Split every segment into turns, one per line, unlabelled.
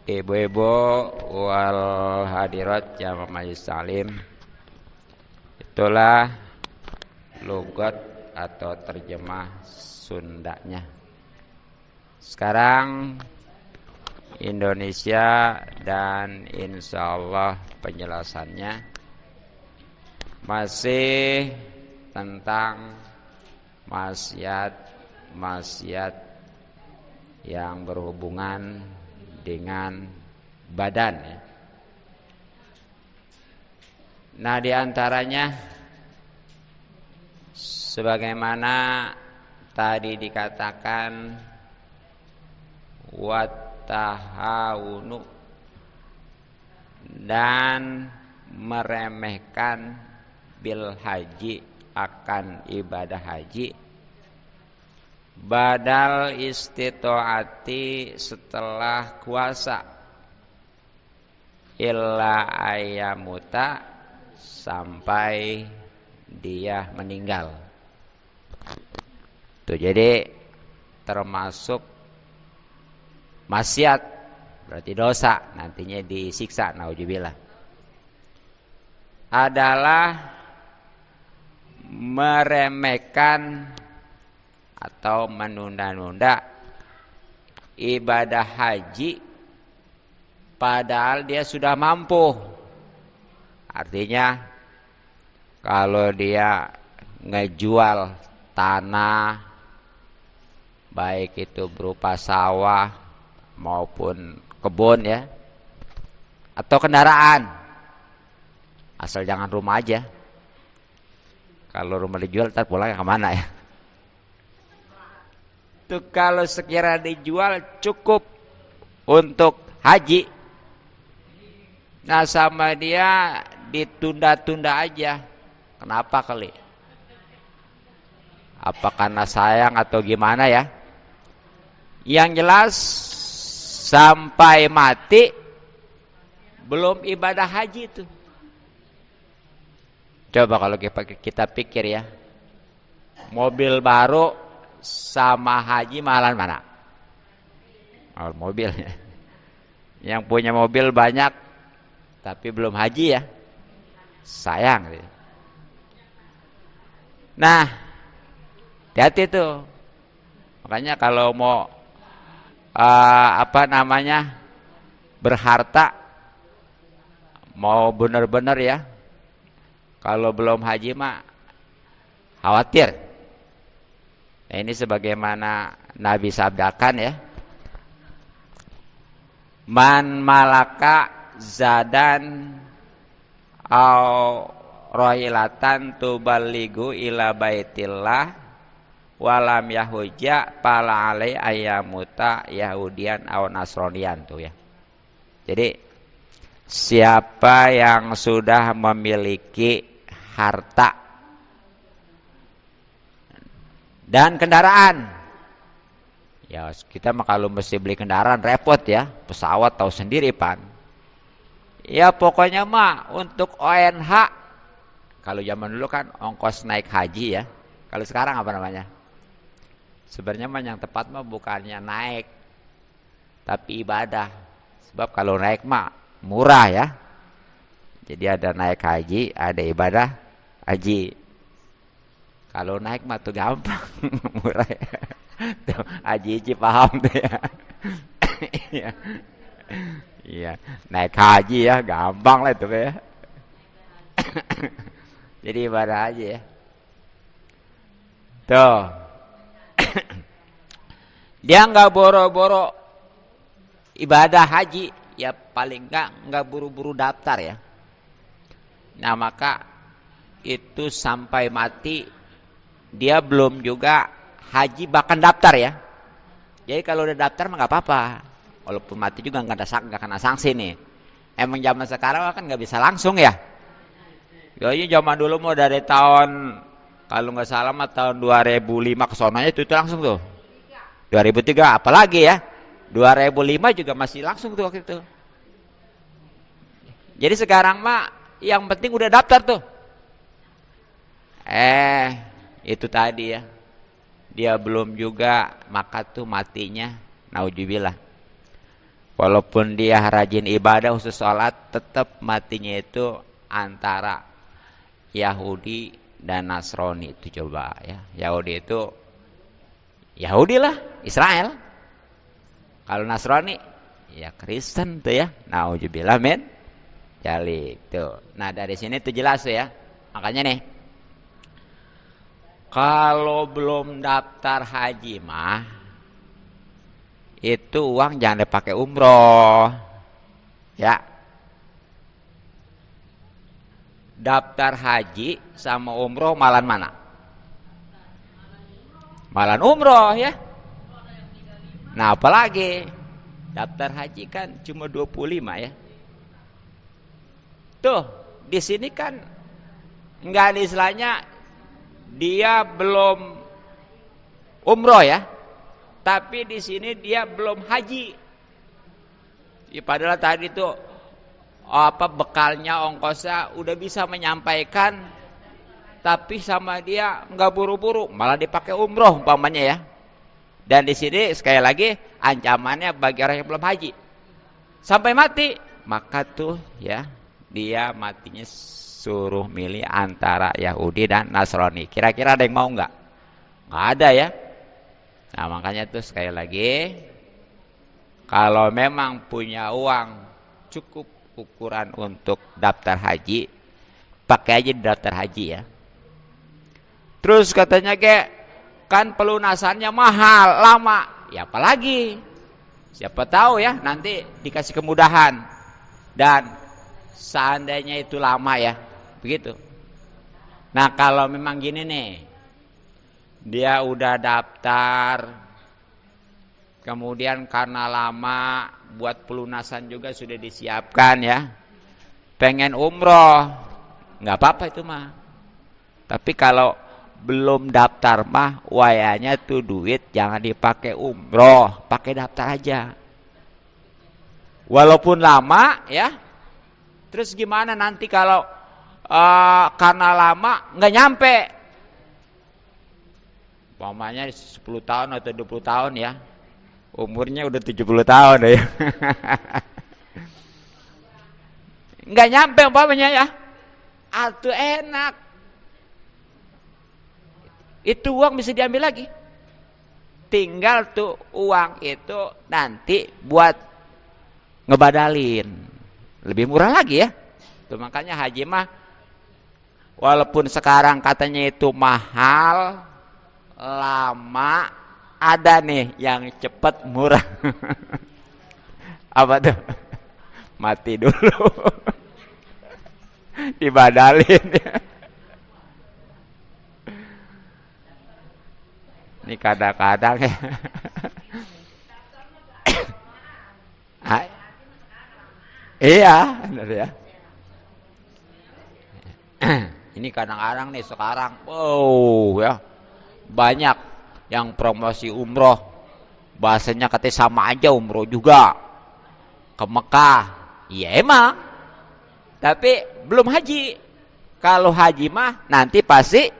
Ibu-ibu wal hadirat jamaah majelis salim, itulah logat atau terjemah Sundanya. Sekarang Indonesia dan insya Allah penjelasannya masih tentang maksiat yang berhubungan dengan badan ya. Nah, diantaranya sebagaimana tadi dikatakan wattahawunu, dan meremehkan bil haji, akan ibadah haji, badal istitoati, setelah kuasa, illa ayamuta, sampai dia meninggal. Tuh, jadi termasuk maksiat, berarti dosa, nantinya disiksa, naudzubillah. Adalah meremehkan atau menunda-nunda ibadah haji padahal dia sudah mampu. Artinya kalau dia ngejual tanah, baik itu berupa sawah maupun kebun ya, atau kendaraan, asal jangan rumah aja. Kalau rumah dijual ntar pulang kemana ya? Itu kalau sekira dijual cukup untuk haji, nah sama dia ditunda-tunda aja. Kenapa kali? Apa karena sayang atau gimana ya? Yang jelas sampai mati belum ibadah haji itu. Coba kalau kita pikir ya, mobil baru sama haji mahalan mana? Oh, mobil ya. Yang punya mobil banyak tapi belum haji ya, sayang. Nah, hati-hati tuh. Makanya kalau mau berharta, mau benar-benar ya, kalau belum haji mah khawatir. Nah, ini sebagaimana Nabi sabdakan ya, man malaka zadan au rohilatan tuballigu ila baitillah walam yahujja pala alai ayamuta yahudian au nasronian tuh ya. Jadi siapa yang sudah memiliki harta dan kendaraan, ya kita mah kalau mesti beli kendaraan repot ya, pesawat tahu sendiri pan. Ya pokoknya mah untuk ONH, kalau zaman dulu kan ongkos naik haji ya. Kalau sekarang apa namanya? Sebenarnya mah yang tepat mah bukannya naik, tapi ibadah. Sebab kalau naik mah murah ya. Jadi ada naik haji, ada ibadah haji. Kalau naik mah tuh gampang, murah ya. Tuh, haji paham tuh ya. Iya. Iya, naik haji ya, gampang lah itu ya. Jadi ibadah haji ya. Tuh. Dia enggak boro-boro ibadah haji, ya paling enggak buru-buru daftar ya. Nah, maka itu sampai mati dia belum juga haji bahkan daftar ya. Jadi kalau udah daftar mah nggak apa-apa. Walaupun mati juga nggak kena sanksi nih. Emang zaman sekarang kan nggak bisa langsung ya. Jadi zaman dulu mau dari tahun, kalau nggak salah mah tahun 2005 kesononya itu langsung tuh. 2003 apalagi ya. 2005 juga masih langsung tuh waktu itu. Jadi sekarang mah yang penting udah daftar tuh. Itu tadi ya, dia belum juga maka tuh matinya naudzubillah. Walaupun dia rajin ibadah khusus sholat, tetap matinya itu antara Yahudi dan Nasrani. Itu coba ya. Yahudi itu Yahudi lah, Israel. Kalau Nasrani ya Kristen tuh ya. Nauzubillah min dzalik tuh. Nah, dari sini tuh jelas tuh ya. Makanya nih, kalau belum daftar haji mah itu uang jangan dipakai umroh. Ya. Daftar haji sama umroh malan mana? Malan umroh ya. Nah, apalagi daftar haji kan cuma 25 ya. Tuh, di sini kan enggak ada istilahnya dia belum umroh ya. Tapi di sini dia belum haji. Ya, padahal tadi tuh bekalnya, ongkosnya udah bisa menyampaikan, tapi sama dia nggak buru-buru, malah dipakai umroh umpamanya ya. Dan di sini sekali lagi ancamannya bagi orang yang belum haji sampai mati, maka tuh ya dia matinya suruh milih antara Yahudi dan Nasrani. Kira-kira ada yang mau nggak? Nggak ada ya. Nah, makanya tuh sekali lagi, kalau memang punya uang cukup ukuran untuk daftar haji, pakai aja di daftar haji ya. Terus katanya kan pelunasannya mahal, lama. Ya apalagi, siapa tahu ya nanti dikasih kemudahan. Dan seandainya itu lama ya, begitu. Nah, kalau memang gini nih, dia udah daftar, kemudian karena lama, buat pelunasan juga sudah disiapkan ya, pengen umroh, nggak apa-apa itu mah. Tapi kalau belum daftar mah, wayanya tuh duit jangan dipakai umroh, pakai daftar aja. Walaupun lama ya. Terus gimana nanti kalau karena lama nggak nyampe? Umpamanya 10 tahun atau 20 tahun ya. Umurnya udah 70 tahun ya. Nggak nyampe umpamanya ya. Atuh enak. Itu uang bisa diambil lagi. Tinggal tuh uang itu nanti buat ngebadalin. Lebih murah lagi ya. Tuh makanya haji mah walaupun sekarang katanya itu mahal, lama, ada nih yang cepat murah. Apa tuh? Mati dulu. Dibadalin. Ini kadang-kadang ya. Iya, benar ya. Ini kadang-kadang nih sekarang, ya banyak yang promosi umroh, bahasanya katanya sama aja umroh juga ke Mekah. Iya emang, tapi belum haji. Kalau haji mah nanti pasti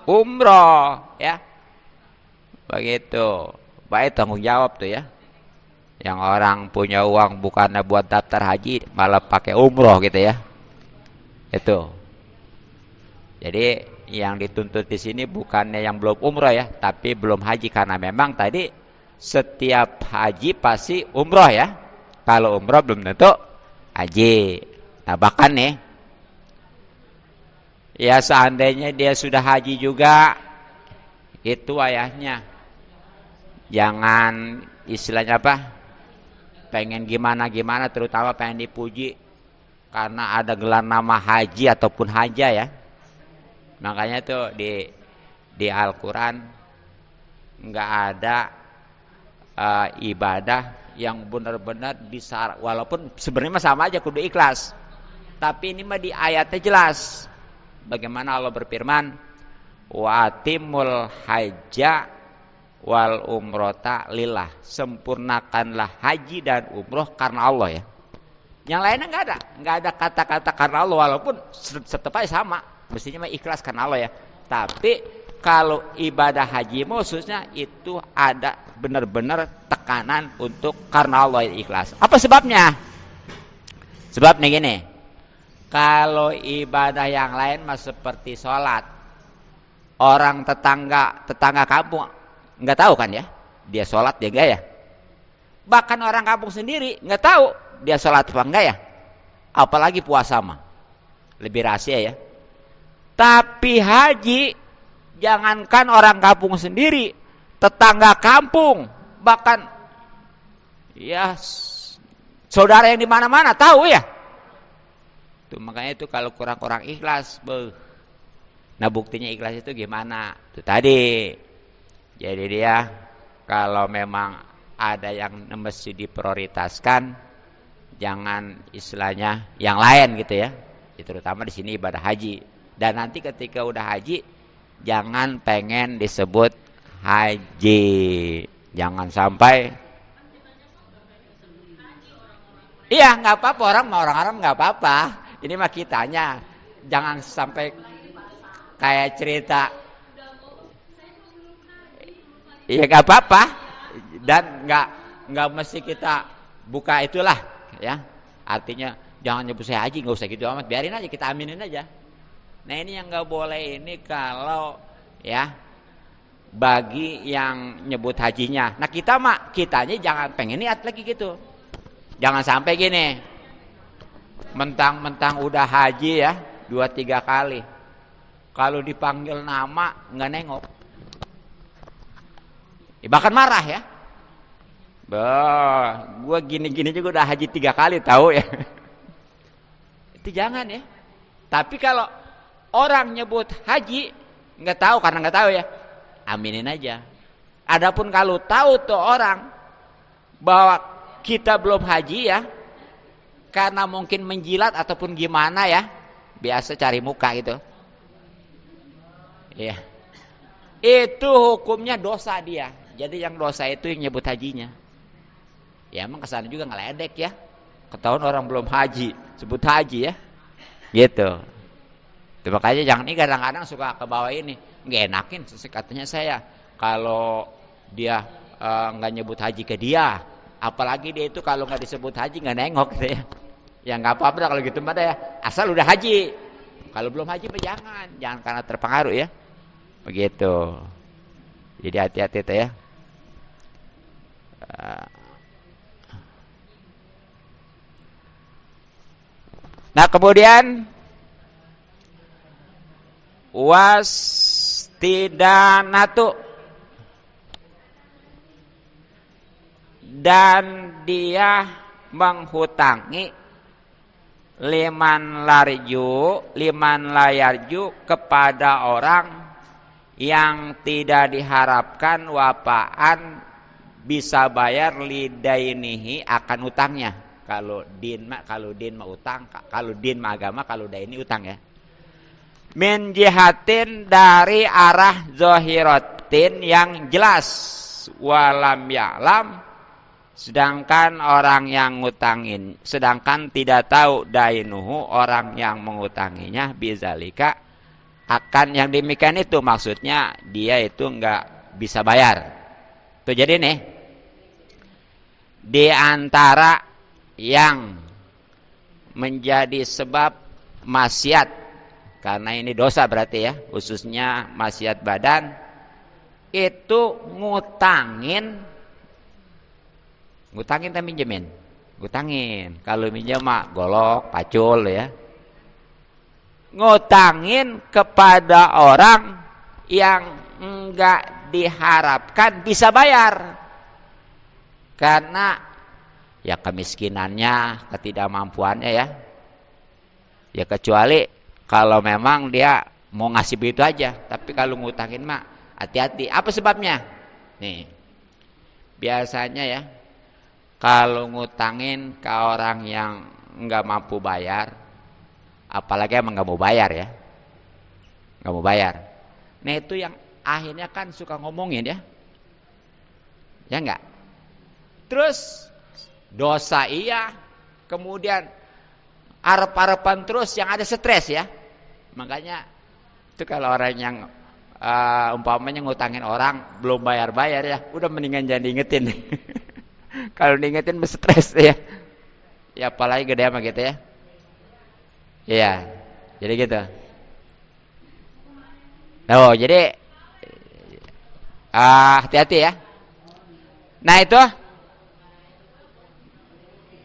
umroh ya, begitu. Baik, tanggung jawab tuh ya. Yang orang punya uang bukannya buat daftar haji, malah pakai umroh gitu ya. Itu. Jadi yang dituntut di sini bukannya yang belum umroh ya, tapi belum haji, karena memang tadi setiap haji pasti umroh ya. Kalau umroh belum tentu haji. Nah, bahkan nih, ya seandainya dia sudah haji juga, itu ayahnya jangan istilahnya apa? Pengen gimana-gimana, terutama pengen dipuji karena ada gelar nama haji ataupun haja ya. Makanya tuh di Al-Quran nggak ada ibadah yang benar-benar disyarat, walaupun sebenarnya sama aja kudu ikhlas. Tapi ini mah di ayatnya jelas. Bagaimana Allah berfirman, wa atimul hajja wal umrota lillah, sempurnakanlah haji dan umroh karena Allah ya. Yang lainnya nggak ada kata-kata karena Allah, walaupun tetap aja sama, mestinya mah ikhlas karena Allah ya. Tapi kalau ibadah haji khususnya itu ada benar-benar tekanan untuk karena Allah ikhlas. Apa sebabnya? Sebabnya gini. Kalau ibadah yang lain mah seperti sholat, orang tetangga kampung nggak tahu kan ya, dia sholat dia enggak ya. Bahkan orang kampung sendiri nggak tahu dia sholat apa enggak ya. Apalagi puasa mah lebih rahasia ya. Tapi haji, jangankan orang kampung sendiri, tetangga kampung, bahkan ya saudara yang di mana-mana tahu ya. Tuh makanya itu kalau kurang-kurang ikhlas, nah buktinya ikhlas itu gimana? Itu tadi. Jadi dia kalau memang ada yang mesti diprioritaskan, jangan istilahnya yang lain gitu ya. Terutama di sini ibadah haji. Dan nanti ketika udah haji, jangan pengen disebut haji. Jangan sampai. Iya, nggak apa-apa, orang nggak apa-apa. Ini mah kitanya. Jangan sampai kayak cerita. Iya nggak apa-apa. Dan nggak mesti kita buka itulah, ya. Artinya jangan nyebut saya haji, nggak usah gitu amat. Biarin aja, kita aminin aja. Nah ini yang nggak boleh ini kalau ya bagi yang nyebut hajinya. Nah kitanya jangan pengen niat lagi gitu. Jangan sampai gini, mentang-mentang udah haji ya 2-3 kali, kalau dipanggil nama nggak nengok, bahkan marah ya. Gue gini-gini juga udah haji 3 kali tahu ya. Itu jangan ya. Tapi kalau orang nyebut haji nggak tahu karena nggak tahu ya, aminin aja. Adapun kalau tahu tuh orang bahwa kita belum haji ya, karena mungkin menjilat ataupun gimana ya, biasa cari muka gitu. Iya. Itu hukumnya dosa dia. Jadi yang dosa itu yang nyebut hajinya. Ya emang kesana juga ngeledek ya. Ketahuan orang belum haji, sebut haji ya. Gitu. Itu makanya jangan, ini kadang-kadang suka ke bawah ini, nggak enakin katanya saya kalau dia nggak nyebut haji ke dia, apalagi dia itu kalau nggak disebut haji nggak nengok gitu ya. Ya nggak apa-apa kalau gitu mah ya, asal udah haji. Kalau belum haji mah jangan karena terpengaruh ya. Begitu. Jadi hati-hati tuh ya. Nah kemudian wastidanatu, dan dia menghutangi liman layarju kepada orang yang tidak diharapkan wafaan bisa bayar lidainihi akan utangnya. Kalau din mah utang, kalau din mah agama, kalau daini utang ya. Min jihatin dari arah zahiratin yang jelas, walam ya'lam, sedangkan orang yang ngutangin, sedangkan tidak tahu dainuhu orang yang mengutanginya bizalika akan yang demikian itu, maksudnya dia itu enggak bisa bayar. Tuh jadi nih, di antara yang menjadi sebab maksiat, karena ini dosa berarti ya, khususnya maksiat badan, itu ngutangin tak minjemin. Ngutangin. Kalau minjem mah golok, pacul ya. Ngutangin kepada orang yang enggak diharapkan bisa bayar. Karena ya kemiskinannya, ketidakmampuannya ya. Ya kecuali kalau memang dia mau ngasih begitu aja. Tapi kalau ngutangin mah hati-hati. Apa sebabnya? Nih. Biasanya ya, kalau ngutangin ke orang yang nggak mampu bayar, apalagi emang nggak mau bayar ya, nggak mau bayar. Nah itu yang akhirnya kan suka ngomongin ya nggak. Terus dosa iya, kemudian arep-arepan terus yang ada stres ya. Makanya itu kalau orang yang umpamanya ngutangin orang belum bayar-bayar ya, udah mendingan jangan diingetin. Kalau diingetin mesti stres ya. Ya apalagi gede ama gitu ya. Iya. Jadi gitu. Oh, jadi hati-hati ya. Nah, itu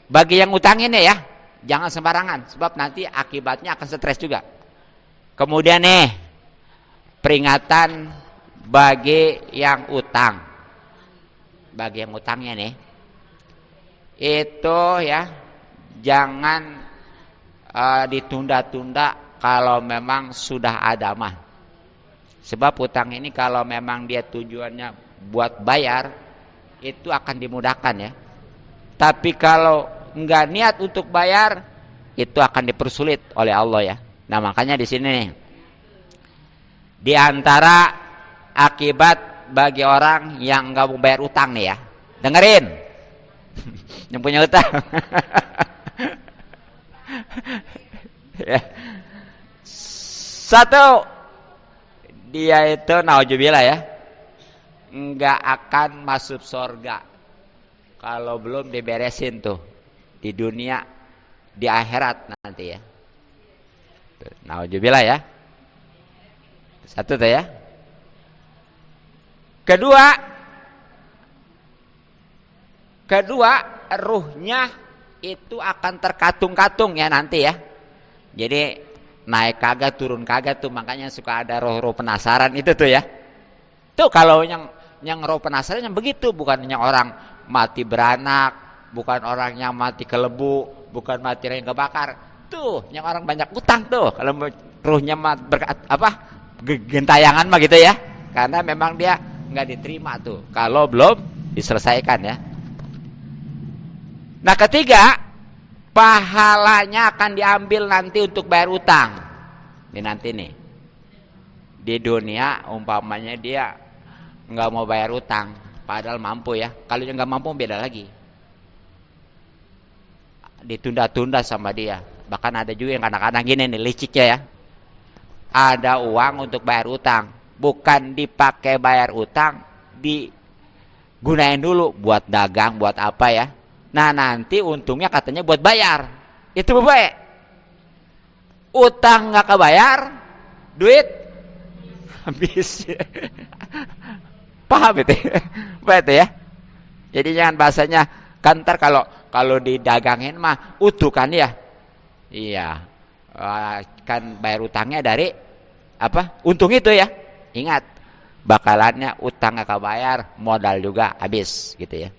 bagi yang ngutangin ya, jangan sembarangan sebab nanti akibatnya akan stres juga. Kemudian nih, peringatan bagi yang utang. Bagi yang utangnya nih, itu ya jangan ditunda-tunda kalau memang sudah ada mah. Sebab utang ini kalau memang dia tujuannya buat bayar, itu akan dimudahkan ya. Tapi kalau enggak niat untuk bayar, itu akan dipersulit oleh Allah ya. Nah, makanya di sini nih, di antara akibat bagi orang yang enggak mau bayar utang nih ya. Dengerin. Yang punya utang. Ya. Satu, dia itu naudzubillah ya, enggak akan masuk surga kalau belum diberesin tuh di dunia, di akhirat nanti ya. Naudzubillah ya. Satu tuh ya. Kedua, ruhnya itu akan terkatung-katung ya nanti ya. Jadi naik kagak turun kagak tuh, makanya suka ada roh-roh penasaran itu tuh ya. Tuh kalau yang roh penasaran yang begitu, bukan yang orang mati beranak, bukan orang yang mati kelebu, bukan mati yang kebakar. Tuh yang orang banyak utang tuh kalau ruhnya gentayangan mah gitu ya. Karena memang dia nggak diterima tuh kalau belum diselesaikan ya. Nah, ketiga, pahalanya akan diambil nanti untuk bayar utang. Ini nanti nih. Di dunia umpamanya dia nggak mau bayar utang, padahal mampu ya. Kalau dia nggak mampu beda lagi. Ditunda-tunda sama dia. Bahkan ada juga yang kadang-kadang gini nih liciknya ya. Ada uang untuk bayar utang, bukan dipakai bayar utang, digunain dulu buat dagang, buat apa ya. Nah, nanti untungnya katanya buat bayar. Itu baik. Utang nggak kebayar, duit habis. Paham itu? Baik itu ya. Jadi jangan bahasanya kan ntar kalau didagangin mah utuh kan ya. Iya. Kan bayar utangnya dari apa? Untung itu ya. Ingat, bakalannya utang nggak kebayar, modal juga habis gitu ya.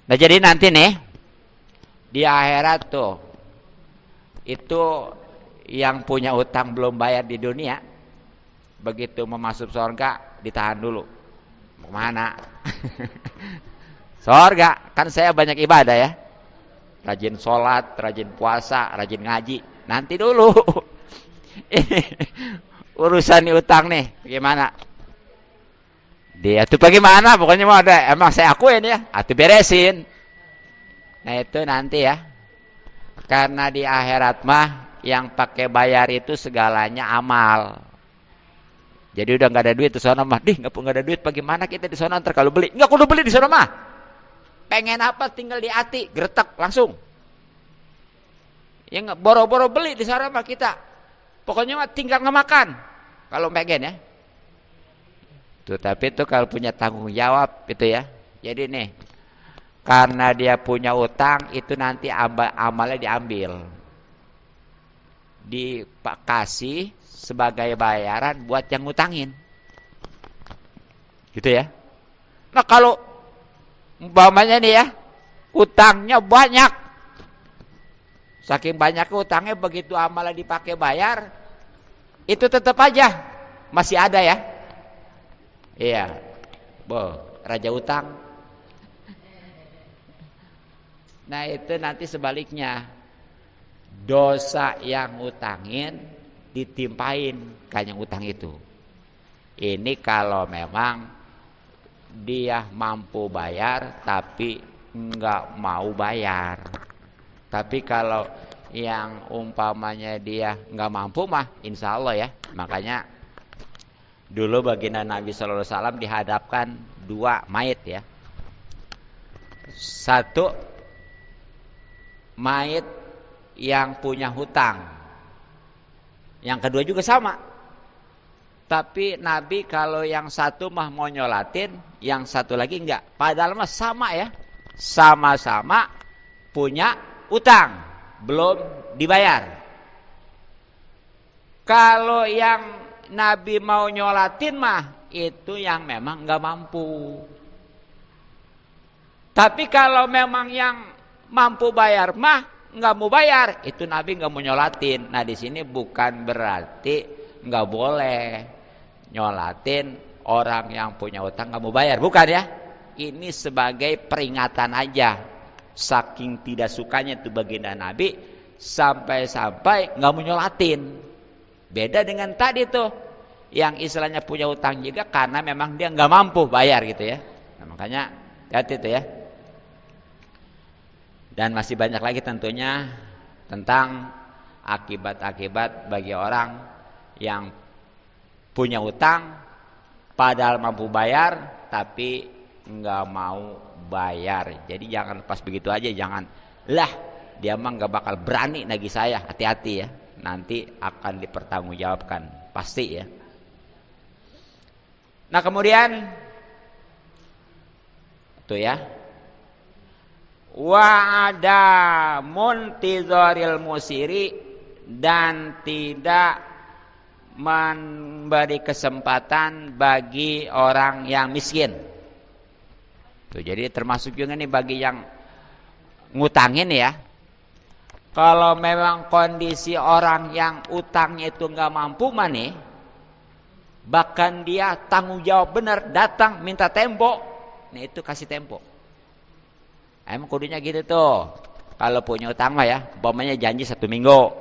Nah, jadi nanti nih di akhirat tuh itu yang punya utang belum bayar di dunia, begitu mau masuk surga ditahan dulu. Mau mana? Surga kan saya banyak ibadah ya, rajin sholat, rajin puasa, rajin ngaji. Nanti dulu urusan utang nih bagaimana? Dia tuh bagaimana? Pokoknya mau ada, emang saya akuin ya, atau beresin. Nah itu nanti ya, karena di akhirat mah yang pakai bayar itu segalanya amal. Jadi udah nggak ada duit di sana mah, nggak ada duit, bagaimana kita di sana ntar kalau beli? Nggak kudu beli di sana mah. Pengen apa? Tinggal di hati, geretak langsung. Ya nggak boro-boro beli di sana mah kita. Pokoknya mah tinggal ngemakan. Kalau pengen ya. Tuh, tapi itu kalau punya tanggung jawab itu ya. Jadi nih, karena dia punya utang itu nanti amalnya diambil, dikasih sebagai bayaran buat yang ngutangin, gitu ya. Nah kalau umpamanya nih ya, utangnya banyak, saking banyak utangnya begitu amalnya dipakai bayar, itu tetap aja masih ada ya. Iya, raja utang. Nah itu nanti sebaliknya, dosa yang utangin ditimpain kan yang utang itu. Ini kalau memang dia mampu bayar tapi nggak mau bayar. Tapi kalau yang umpamanya dia nggak mampu mah, insya Allah ya. Makanya Dulu baginda Nabi sallallahu alaihi wasallam dihadapkan dua mayit ya. Satu mayit yang punya hutang. Yang kedua juga sama. Tapi Nabi kalau yang satu mah mau nyolatin, yang satu lagi enggak. Padahal mah sama ya. Sama-sama punya utang, belum dibayar. Kalau yang Nabi mau nyolatin mah itu yang memang enggak mampu. Tapi kalau memang yang mampu bayar mah enggak mau bayar, itu Nabi enggak mau nyolatin. Nah, di sini bukan berarti enggak boleh nyolatin orang yang punya utang enggak mau bayar, bukan ya? Ini sebagai peringatan aja. Saking tidak sukanya itu baginda Nabi sampai-sampai enggak mau nyolatin. Beda dengan tadi tuh yang istilahnya punya utang juga karena memang dia enggak mampu bayar gitu ya. Nah, makanya hati itu ya. Dan masih banyak lagi tentunya tentang akibat-akibat bagi orang yang punya utang padahal mampu bayar tapi enggak mau bayar. Jadi jangan pas begitu aja, jangan lah dia mah enggak bakal berani nagih saya. Hati-hati ya. Nanti akan dipertanggungjawabkan pasti ya. Nah, kemudian tuh ya. Wa ada muntizaril musiri, dan tidak memberi kesempatan bagi orang yang miskin. Tuh, jadi termasuk juga nih bagi yang ngutangin ya. Kalau memang kondisi orang yang utangnya itu nggak mampu mah nih, bahkan dia tanggung jawab benar, datang minta tempo, nah itu kasih tempo. Emang kudunya gitu tuh. Kalau punya utang mah ya, umpamanya janji 1 minggu.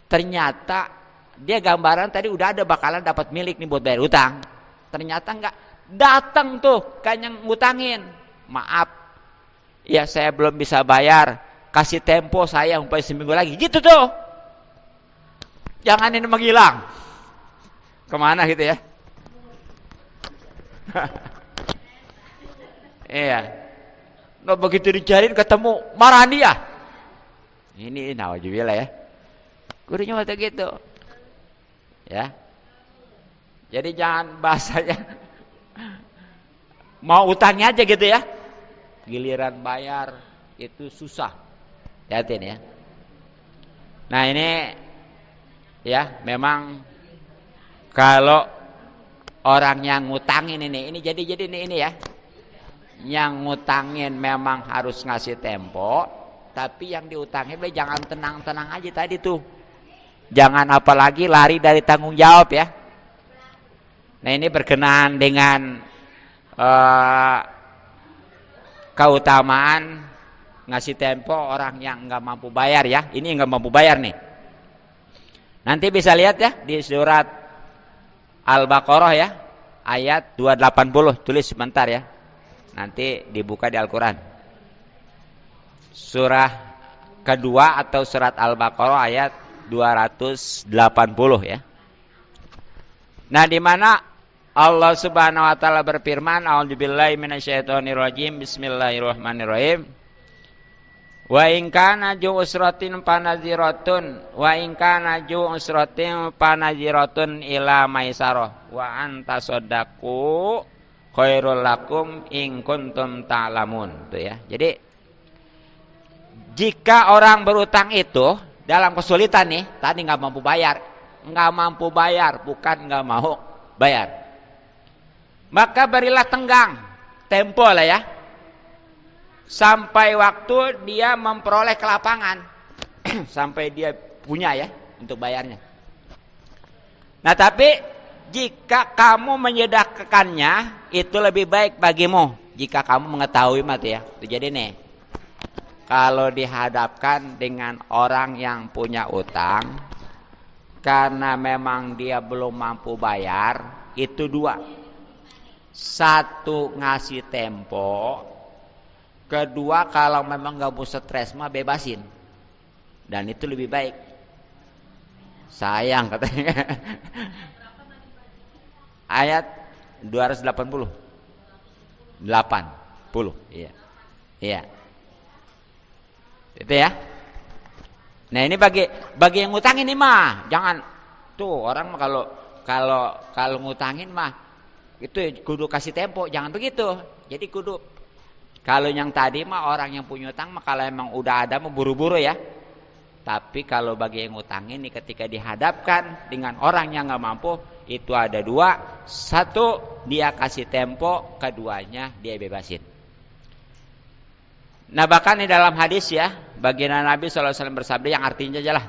Ternyata dia gambaran tadi udah ada bakalan dapat milik nih buat bayar utang. Ternyata enggak, datang tuh kan yang ngutangin. Maaf, ya saya belum bisa bayar, kasih tempo saya sampai seminggu lagi. Gitu tuh. Jangan ini menghilang. Kemana gitu ya? Iya. Nah, begitu dicariin ketemu, marah dia. Ini naudzubillah ya. Gurunya waktu gitu. Ya. Jadi jangan bahasanya mau utangnya aja gitu ya. Giliran bayar itu susah. Lihatin ya. Nah, ini ya memang kalau orang yang ngutangin ini jadi ini ya. Yang ngutangin memang harus ngasih tempo, tapi yang diutangin jangan tenang-tenang aja tadi tuh. Jangan apalagi lari dari tanggung jawab ya. Nah, ini berkenaan dengan keutamaan ngasih tempo orang yang nggak mampu bayar ya. Ini nggak mampu bayar nih. Nanti bisa lihat ya di surat Al-Baqarah ya, ayat 280. Tulis sebentar ya. Nanti dibuka di Al-Quran. Surah kedua atau surat Al-Baqarah ayat 280 ya. Nah, di mana Allah Subhanahu wa taala berfirman, a'udzubillahi minasyaitonirrajim, bismillahirrahmanirrahim. Wa in kana ju usratin panaziratun wa in kana ju usratin panaziratun ila maisarah wa anta saddaqu khairul lakum in kuntum ta'lamun. Tuh ya. Jadi jika orang berutang itu dalam kesulitan nih, tadi nggak mampu bayar, bukan nggak mau bayar. Maka berilah tenggang, tempo lah ya. Sampai waktu dia memperoleh kelapangan. Sampai dia punya ya untuk bayarnya. Nah, tapi jika kamu menyedekahkannya, itu lebih baik bagimu. Jika kamu mengetahui mati ya. Jadi nih, kalau dihadapkan dengan orang yang punya utang, karena memang dia belum mampu bayar, itu dua. Satu, ngasih tempo. Kedua, kalau memang gak mau stres mah bebasin. Dan itu lebih baik. Sayang katanya. Ayat 280. 80. Iya. Iya. Itu ya. Nah, ini bagi yang ngutangin ini mah, jangan tuh orang mah kalau ngutangin mah itu kudu kasih tempo, jangan begitu. Jadi kudu kalau yang tadi mah orang yang punya utang mah kalau emang udah ada mah buru-buru ya. Tapi kalau bagi yang ngutangin nih ketika dihadapkan dengan orang yang nggak mampu, itu ada dua. Satu, dia kasih tempo, keduanya dia bebasin. Nah, bahkan di dalam hadis ya, baginda Nabi SAW bersabda yang artinya aja lah.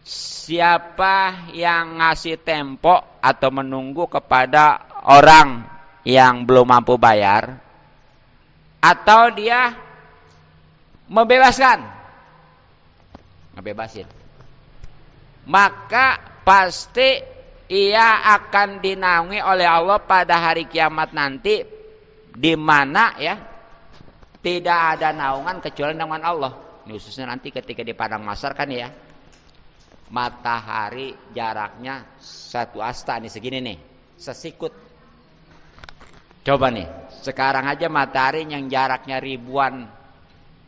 Siapa yang ngasih tempo atau menunggu kepada orang yang belum mampu bayar, atau dia membebaskan, ngebebasin, maka pasti ia akan dinaungi oleh Allah pada hari kiamat nanti, di mana ya tidak ada naungan kecuali naungan Allah. Ini khususnya nanti ketika di padang mahsyar kan ya, matahari jaraknya satu asta nih, segini nih, sesikut. Coba nih, sekarang aja matahari yang jaraknya ribuan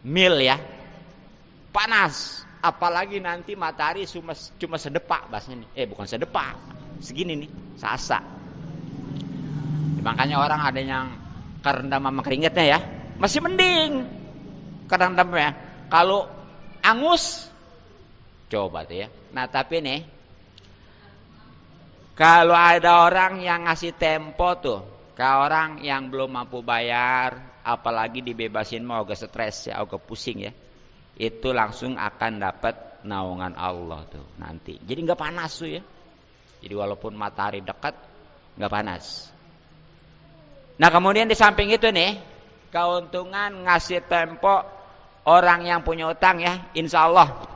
mil ya, panas. Apalagi nanti matahari cuma sedepak bahasanya nih. Bukan sedepak, segini nih, seasa. Makanya orang ada yang kerendam sama keringetnya ya, masih mending kerendamnya. Kalau angus, coba tuh ya. Nah tapi nih, kalau ada orang yang ngasih tempo tuh ke orang yang belum mampu bayar, apalagi dibebasin mau agak stres ya, agak pusing ya, itu langsung akan dapat naungan Allah tuh nanti. Jadi nggak panas tuh ya. Jadi walaupun matahari dekat nggak panas. Nah kemudian di samping itu nih, keuntungan ngasih tempo orang yang punya utang ya, insya Allah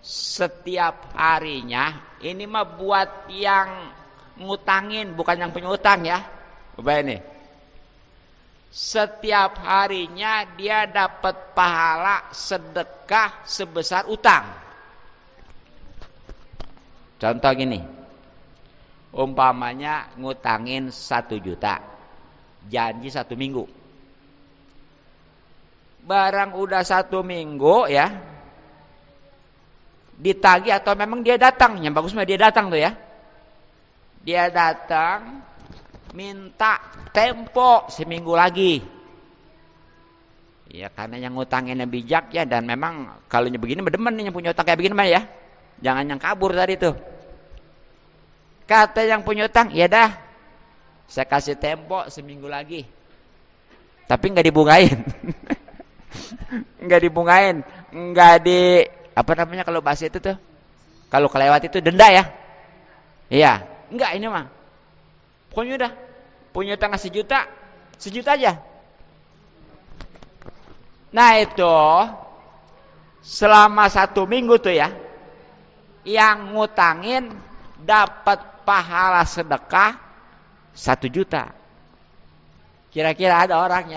setiap harinya ini mah buat yang ngutangin, bukan yang punya utang ya. Coba ini. Setiap harinya dia dapat pahala sedekah sebesar utang. Contoh gini, umpamanya ngutangin 1 juta, janji 1 minggu. Barang udah 1 minggu ya, ditagih atau memang dia datang, yang bagus mah dia datang tuh ya. Dia datang minta tempo seminggu lagi. Ya karena yang ngutanginnya bijak ya, dan memang kalau begini berdemen nih yang punya utang kayak begini mah ya. Jangan yang kabur tadi tuh. Kata yang punya utang, ya dah, saya kasih tempo seminggu lagi. Tapi nggak dibungain. Nggak dibungain, nggak di apa namanya kalau bahasa itu tuh, kalau kelewat itu denda ya. Iya, enggak ini mah. Pokoknya udah punya utang 1 juta, 1 juta aja. Nah itu selama 1 minggu tuh ya, yang ngutangin dapat pahala sedekah 1 juta. Kira-kira ada orang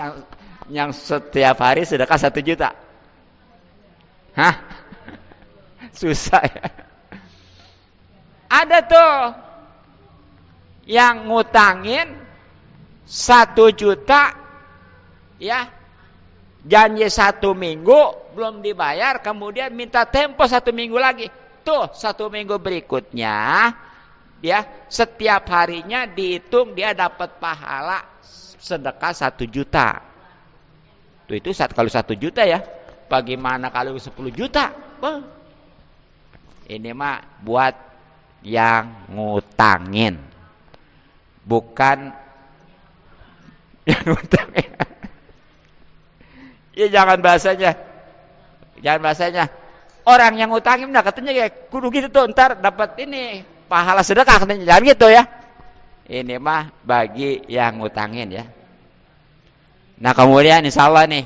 yang setiap hari sedekah 1 juta? Hah? Susah ya. Ada tuh yang ngutangin 1 juta ya, janji 1 minggu belum dibayar, kemudian minta tempo 1 minggu lagi. Tuh 1 minggu berikutnya ya, setiap harinya dihitung dia dapat pahala sedekah 1 juta. Tuh itu kalau 1 juta ya, bagaimana kalau 10 juta? Ini mah buat yang ngutangin, bukan yang ngutangin. Ya jangan bahasanya orang yang ngutangin, nah katanya kayak kudu gitu tuh, ntar dapat ini pahala sedekah katanya, jangan gitu ya. Ini mah bagi yang ngutangin ya. Nah kemudian insya Allah nih,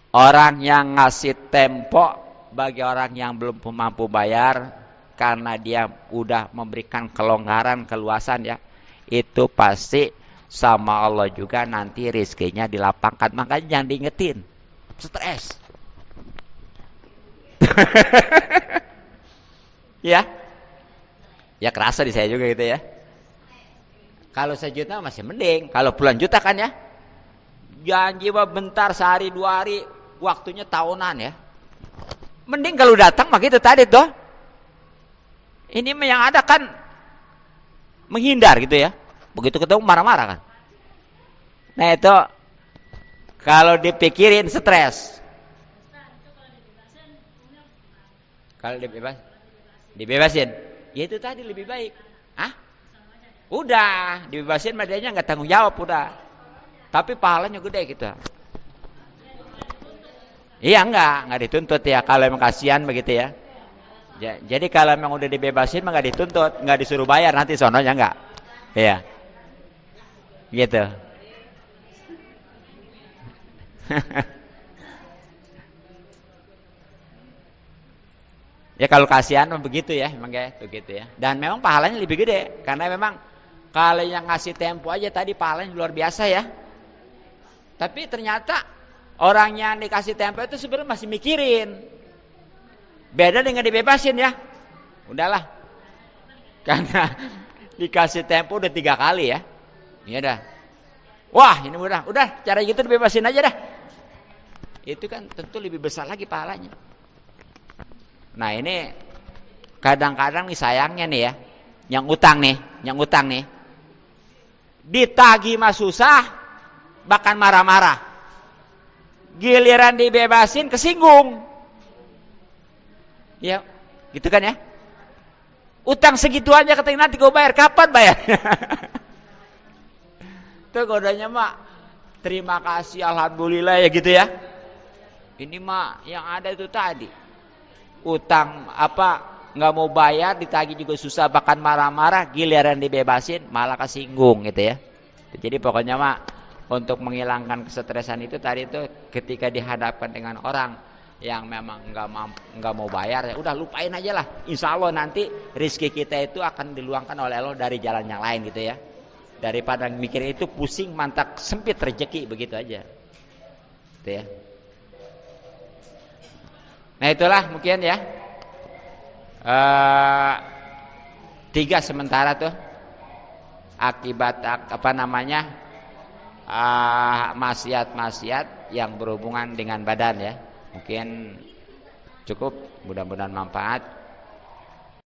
orang yang ngasih tempo bagi orang yang belum mampu bayar, karena dia udah memberikan kelonggaran, keluasan ya, itu pasti sama Allah juga nanti rezekinya dilapangkan. Makanya jangan diingetin, stres. Ya, Ya kerasa di saya juga gitu ya. Kalau sejuta masih mending. Kalau puluhan juta kan ya. Janji mah bentar, sehari 2 hari, waktunya tahunan ya. Mending kalau datang mah gitu tadi tuh. Ini mah yang ada kan menghindar gitu ya. Begitu ketemu marah-marah kan. Nah itu kalau dipikirin stres. Kalau dibebasin, ya itu tadi lebih baik. Hah? Udah, dibebasin mah dianya nggak tanggung jawab udah. Tapi pahalanya gede gitu. Iya nggak dituntut ya kalau emang kasihan begitu ya. Jadi kalau emang udah dibebasin mah nggak dituntut, nggak disuruh bayar nanti sononya nggak. Iya. Gitu. Ya kalau kasihan mah begitu ya, emang kayak begitu ya. Dan memang pahalanya lebih gede karena memang kalau yang ngasih tempo aja tadi pahalanya luar biasa ya. Tapi ternyata orang yang dikasih tempo itu sebenarnya masih mikirin. Beda dengan dibebasin ya. Udahlah. Karena dikasih tempo udah 3 kali ya. Iya dah. Wah ini udah cara gitu dibebasin aja dah. Itu kan tentu lebih besar lagi pahalanya. Nah ini kadang-kadang nih sayangnya nih ya, yang utang nih, ditagih mah susah, bahkan marah-marah. Giliran dibebasin kesinggung, ya, gitu kan ya? Utang segitu aja katanya nanti gue bayar, kapan bayar? Tuh godanya mah, terima kasih, alhamdulillah ya gitu ya. Ini mah yang ada itu tadi. Utang nggak mau bayar ditagih juga susah bahkan marah-marah, giliran dibebasin malah kesinggung gitu ya. Jadi pokoknya mah untuk menghilangkan kesetresan itu tadi itu ketika dihadapkan dengan orang yang memang nggak mau bayar ya udah lupain aja lah. Insya Allah nanti rezeki kita itu akan diluangkan oleh Allah dari jalan yang lain gitu ya. Daripada mikirin itu pusing mantak sempit rezeki begitu aja. Gitu ya. Nah itulah mungkin ya 3 sementara tuh akibat maksiat-maksiat yang berhubungan dengan badan ya. Mungkin cukup, mudah-mudahan manfaat.